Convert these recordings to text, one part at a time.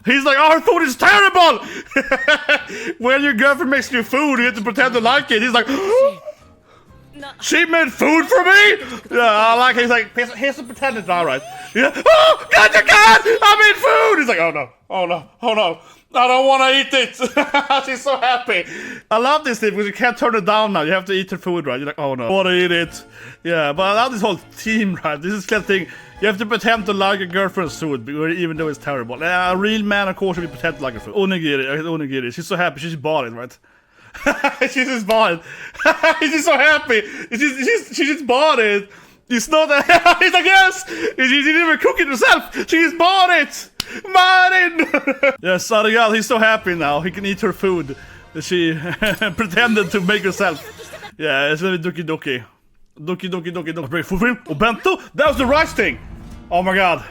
He's like, our food is terrible! When your girlfriend makes you food, you have to pretend to like it. He's like, she made food for me? Yeah, I like it. He's like, here's to pretend it's alright. Yeah. Oh, God, you can't! I made food! He's like, oh no, oh no, oh no. I don't want to eat it. She's so happy. I love this thing because you can't turn it down now. You have to eat her food, right? You're like, oh no, I want to eat it. Yeah, but I love this whole team, right? This is the thing. You have to pretend to like your girlfriend's food, even though it's terrible. A real man, of course, will pretend to like her food. Onigiri. She's so happy. She bought it, right? She just bought it. She's so happy. She just bought it. It's not that. He's like, yes. She didn't even cook it herself. She just bought it. Marin! Yes, Ariel, he's so happy now. He can eat her food that she pretended to make herself. Yeah, it's a Doki Doki. Doki Doki Doki Doki. Food for him? Oh, bento? That was the rice thing. Oh my god.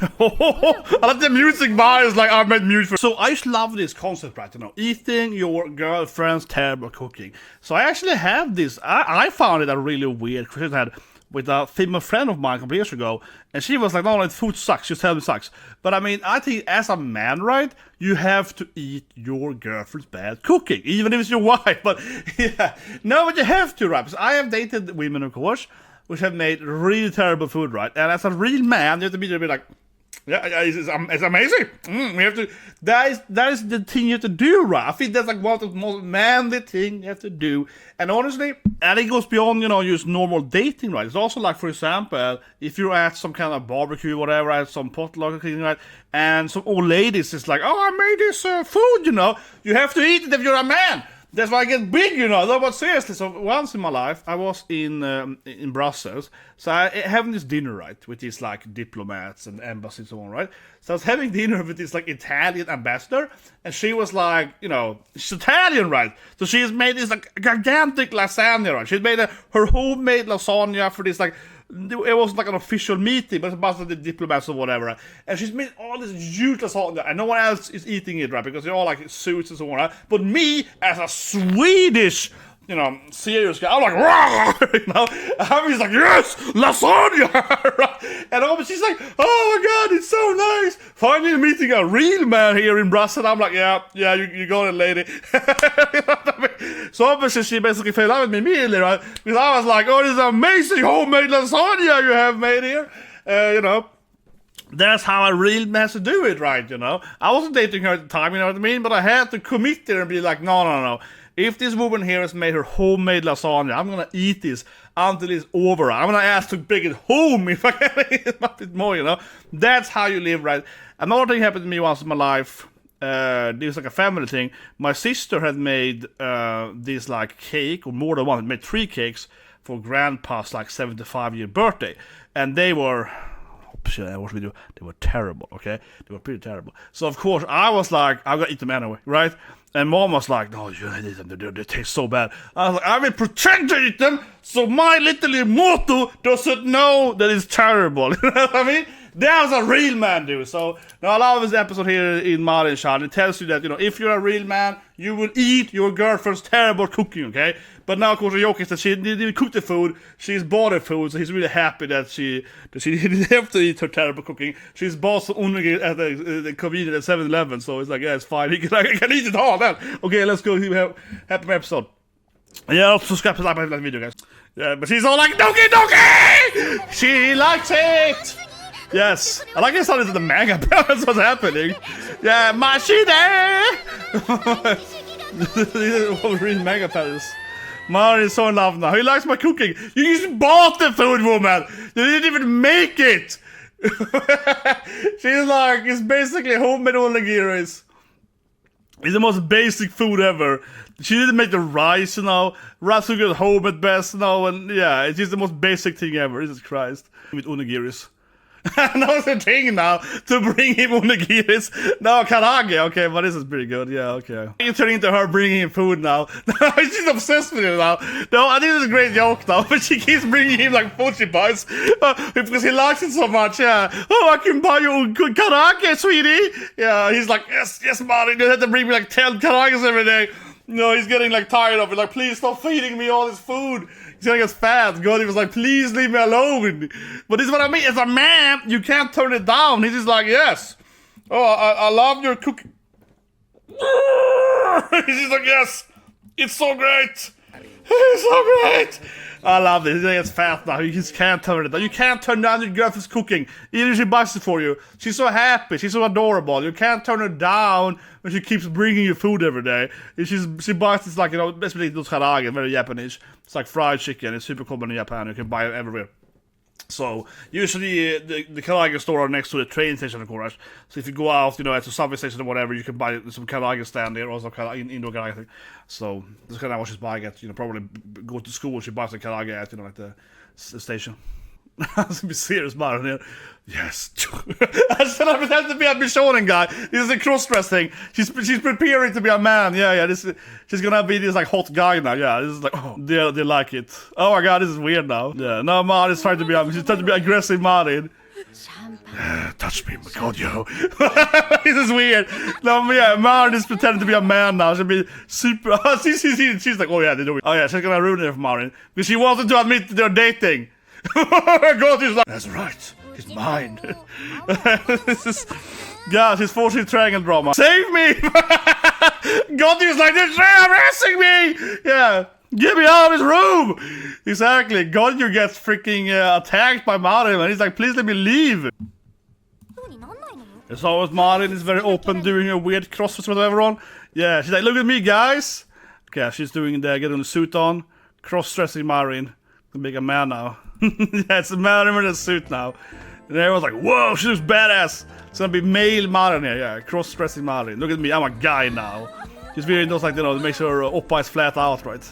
I love the music bar is like I made music. So I just love this concept, right? You know, eating your girlfriend's terrible cooking. So I actually have this. I found it a really weird question I had with a female friend of mine a couple years ago, and she was like, no, food sucks, just tell me it sucks. But I mean, I think as a man, right, you have to eat your girlfriend's bad cooking, even if it's your wife. But yeah, no, but you have to, right? Because I have dated women, of course, which have made really terrible food, right? And as a real man, you have to be like, yeah, it's amazing. We have to. That is the thing you have to do, right? I think that's like one of the most manly thing you have to do. And honestly, and it goes beyond, you know, just normal dating, right? It's also like, for example, if you're at some kind of barbecue, whatever, at some potluck or thing, right? And some old ladies is like, oh, I made this food, you know. You have to eat it if you're a man. That's why I get big, you know. No, but seriously, so once in my life, I was in Brussels. So I having this dinner, right, with these like diplomats and embassies and so on, right? So I was having dinner with this like Italian ambassador, and she was like, you know, she's Italian, right? So she has made this like gigantic lasagna, right? She's made her homemade lasagna for this like. It wasn't like an official meeting, but it's about the diplomats or whatever. Right? And she's made all this huge lasagna, and no one else is eating it, right? Because they're all like suits and so on, right? But me, as a Swedish, you know, serious guy, I'm like, rah! You know, I'm just like, yes, lasagna, right? And she's like, oh my god, it's so nice. Finally meeting a real man here in Brussels. I'm like, yeah, you got it, lady. You know what I mean? So obviously she basically fell out with me immediately, right? Because I was like, oh, this is amazing homemade lasagna you have made here. You know. That's how a real man has to do it, right? You know, I wasn't dating her at the time, you know what I mean? But I had to commit there and be like, no. If this woman here has made her homemade lasagna, I'm gonna eat this until it's over. I'm gonna ask to bring it home if I can eat a bit more, you know? That's how you live, right? Another thing happened to me once in my life. This was like a family thing. My sister had made this like cake, or more than one, made 3 cakes for grandpa's like 75-year birthday. And they were... what should we do? They were terrible, okay? They were pretty terrible. So of course I was like, I'm gonna eat them anyway, right? And mom was like, no, you eat them, they taste so bad. I was like, I will pretend to eat them so my little Moto doesn't know that it's terrible. You know what I mean? That was a real man, dude. So now I love this episode here in MARIN-Chan. It tells you that, you know, if you're a real man, you will eat your girlfriend's terrible cooking, okay? But now, of course, the joke is that she didn't cook the food. She's bought the food, so he's really happy that she didn't have to eat her terrible cooking. She's bought some unagi at the convenience at 7-Eleven, so it's like, yeah, it's fine. I can eat it all then. Okay, let's go. Happy episode. Yeah, also subscribe to like my video, guys. Yeah, but she's all like, Doki! She likes it! Yes, I like this sound into the manga. That's what's happening. Yeah, Mashide! Reading manga patterns. Marin is so in love now. He likes my cooking. You just bought the food, woman. You didn't even make it. She's like, it's basically homemade onigiris. It's the most basic food ever. She didn't make the rice, you know. Rice is good home at best, you know. And yeah, it's just the most basic thing ever. Jesus Christ. With onigiris. Now it's a thing now to bring him onigiris. No, karage. Okay, but this is pretty good. Yeah, okay. You turn into her bringing him food now. She's obsessed with it now. No, I think it's a great joke now. But she keeps bringing him like food she buys because he likes it so much. Yeah. Oh, I can buy you good karage, sweetie. Yeah, he's like, yes, Martin. You have to bring me like 10 karages every day. No, he's getting like tired of it. Like, please stop feeding me all this food. He's gonna get fat. God, he was like, please leave me alone. But this is what I mean. As a man, you can't turn it down. He's just like, yes. Oh, I love your cooking. She's like, yes, it's so great. It's so great. I love this. He gets fat now. You just can't turn it down. You can't turn down your girlfriend's cooking. Even if she buys it for you. She's so happy. She's so adorable. You can't turn her down when she keeps bringing you food every day. She buys this, like, you know, basically those karage, very Japanese. It's like fried chicken. It's super common in Japan. You can buy it everywhere. So usually the karage store are next to the train station, of course. So if you go out, you know, at the subway station or whatever, you can buy some karage stand there, or some indoor karage thing. So that's kind of what she's buying at. You know, probably go to school. She buys the karage at, you know, at the station. I'm gonna be serious about it here. Yes. I said I pretend to be a Bishonen guy. This is a cross-dress thing. She's preparing to be a man. Yeah. She's gonna be this like hot guy now. Yeah. This is like, oh, they like it. Oh my god, this is weird now. Yeah. No, Marin is trying to be aggressive Marin. Touch me, Gojo. This is weird. No, yeah, Marin is pretending to be a man now. She'll be super. She's like, oh yeah, they do it. Oh yeah, she's gonna ruin it for Marin because she wanted to admit they're dating. Gojo's like, that's right. He's mine. This is, yeah, she's forcing triangle drama. Save me! Gojo's like, they're harassing me! Yeah, get me out of this room! Exactly. Gojo gets freaking attacked by Marin, and he's like, please let me leave. As always, Marin is very open, doing a weird crossfit with everyone. Yeah, she's like, look at me, guys. Okay, she's doing the getting the suit on, cross-dressing Marin. Gonna make a man now. Yeah, it's a Marin with a suit now. And everyone's like, whoa, she looks badass. It's gonna be male Marin here, yeah, cross-dressing Marin. Look at me, I'm a guy now. She's wearing those, like, you know, to make sure her oppa is flat out, right?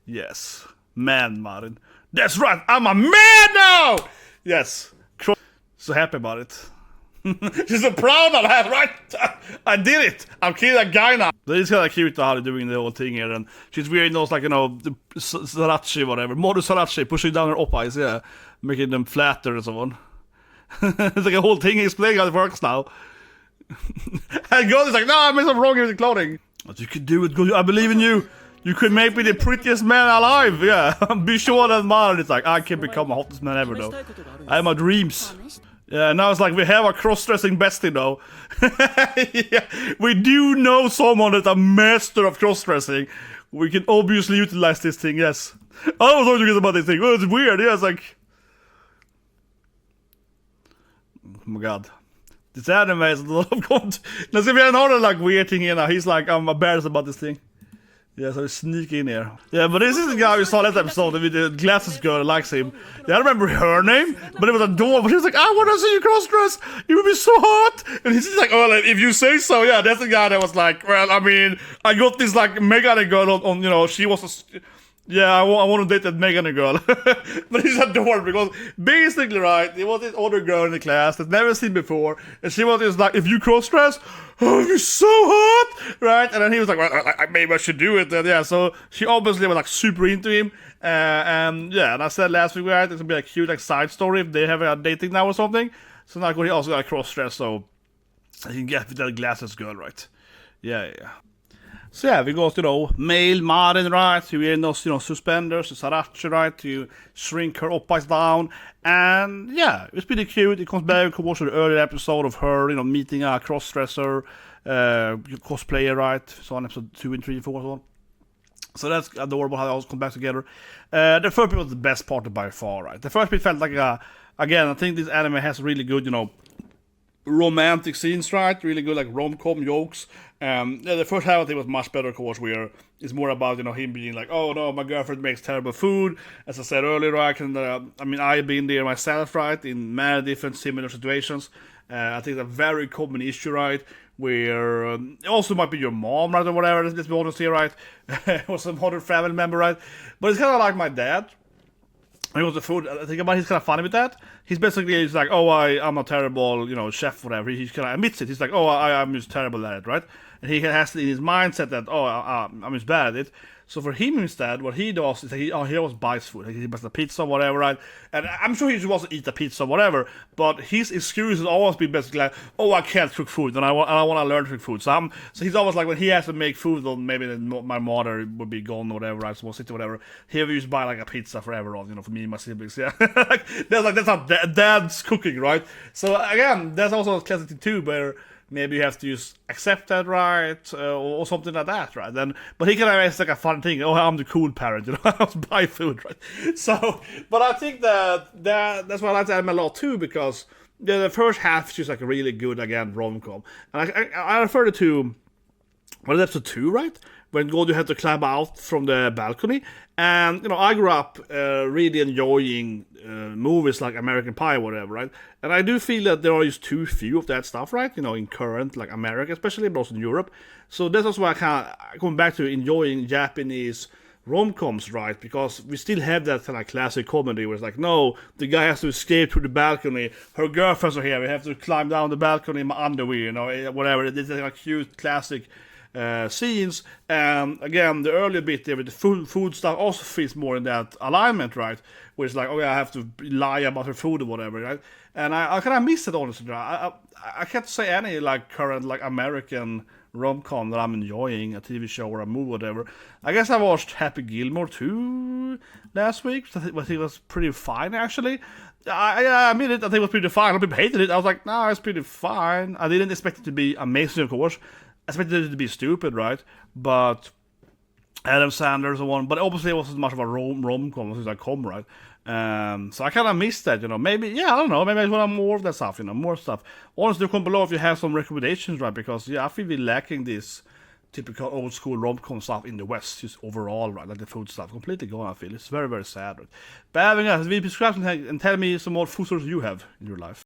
Yes, man Marin. That's right, I'm a man now! Yes, so happy about it. She's so proud of that, right? I did it! I'm killing a guy now! It's kind of cute how they're doing the whole thing here, and she's wearing those, like, you know, the sriracha, whatever. Moru sriracha, pushing down her oppais, yeah. Making them flatter and so on. It's like a whole thing explaining how it works now. And God is like, no, I made something wrong with the clothing. But you can do it, I believe in you. You could make me the prettiest man alive, yeah. Be sure that Marin is like, I can become the hottest man ever, though. I have my dreams. Yeah, now it's like we have a cross-dressing bestie now. Yeah, we do know someone that's a master of cross-dressing. We can obviously utilize this thing, yes. I was talking about this thing. Oh, it's weird, yeah, it's like... Oh my god. This anime is a lot of content. Now see, we have another like weird thing here now. He's like, I'm embarrassed about this thing. Yeah, so we sneak in here. Yeah, but this is the guy we saw last episode with the glasses girl that likes him. Yeah, I remember her name, but it was a door. But she was like, I want to see you cross-dress. You would be so hot. And he's like, oh, like, if you say so, yeah, that's the guy that was like, well, I mean, I got this like Megane girl on you know, she was a... Yeah, I want to date that Megane girl. But he's adored because basically, right, there was this other girl in the class that's never seen before. And she was just like, if you cross-dress, oh, you're so hot, right? And then he was like, well, maybe I should do it. And yeah, so she obviously was like super into him. And yeah, and I said last week, right, it's gonna be a cute like side story if they have a dating now or something. So now he also got a cross-dress, so he can get with that glasses girl, right? Yeah. So yeah, we got, you know, male Marin, right, to wear those, you know, suspenders, sriracha, right, to shrink her oppais down, and yeah, it's pretty cute. It comes back, to watch the earlier episode of her, you know, meeting a cross-dresser, cosplayer, right, so on episode 2 and 3 and 4 and so on. So that's adorable how they all come back together. The first bit was the best part by far, right. The first bit felt like, again, I think this anime has really good, you know, romantic scenes, right? Really good, like rom-com jokes. The first half I think was much better, of course, where it's more about, you know, him being like, oh no, my girlfriend makes terrible food. As I said earlier, right? And I mean, I've been there myself, right? In many different similar situations. I think it's a very common issue, right? Where it also might be your mom, right, or whatever. Let's be honest here, right? Or some other family member, right? But it's kind of like my dad. He was the food. I think about it, he's kind of funny with that. He's basically like, oh, I'm a terrible, you know, chef, whatever. He kind of admits it. He's like, oh, I'm just terrible at it, right? And he has in his mindset that, oh, I'm just bad at it. So for him instead, what he does is he always buys food. He buys a pizza, whatever, right? And I'm sure he wants to eat a pizza, whatever. But his excuse has always been basically like, oh, I can't cook food, and I want to learn to cook food. So he's always like, when he has to make food, then maybe my mother would be gone, or whatever, right? So we'll sit or whatever. He would just buy like a pizza for everyone, you know, for me and my siblings. Yeah, that's how dad's cooking, right? So again, that's also a classic thing too, where maybe you have to just accept that, right, or something like that, right? Then, but he can have it's like a fun thing. Oh, I'm the cool parent, you know, I have to buy food, right? So, but I think that's why I like the anime a lot too, because the first half is just like a really good again rom-com, and I refer to what is episode 2, right? When Gojo had to climb out from the balcony. And, you know, I grew up really enjoying movies like American Pie or whatever, right? And I do feel that there are just too few of that stuff, right? You know, in current, like America, especially, but also in Europe. So that's also why I kind of come back to enjoying Japanese rom-coms, right? Because we still have that kind of classic comedy where it's like, no, the guy has to escape through the balcony. Her girlfriends are here. We have to climb down the balcony in my underwear, you know, whatever. It's like a cute classic scenes. Again, the earlier bit there with the food stuff also fits more in that alignment, right? Where it's like, oh yeah, I have to lie about her food or whatever, right? And I kind of miss it, honestly. I can't say any like current like American rom-com that I'm enjoying, a TV show or a movie or whatever. I guess I watched Happy Gilmore 2 last week, which I think was pretty fine actually. I mean it, I think it was pretty fine. A lot of people hated it. I was like, nah, it's pretty fine. I didn't expect it to be amazing, of course. I expected it to be stupid, right? But Adam Sandler's the one, but obviously it wasn't much of a rom-com, it was like com, right? So I kind of missed that, you know. Maybe, yeah, I don't know. Maybe I want more of that stuff, you know, more stuff. Honestly, comment below if you have some recommendations, right? Because, yeah, I feel we're lacking this typical old school rom-com stuff in the West, just overall, right? Like the food stuff, completely gone, I feel. It's very, very sad, right? But having us, subscribe and tell me some more food sources you have in your life.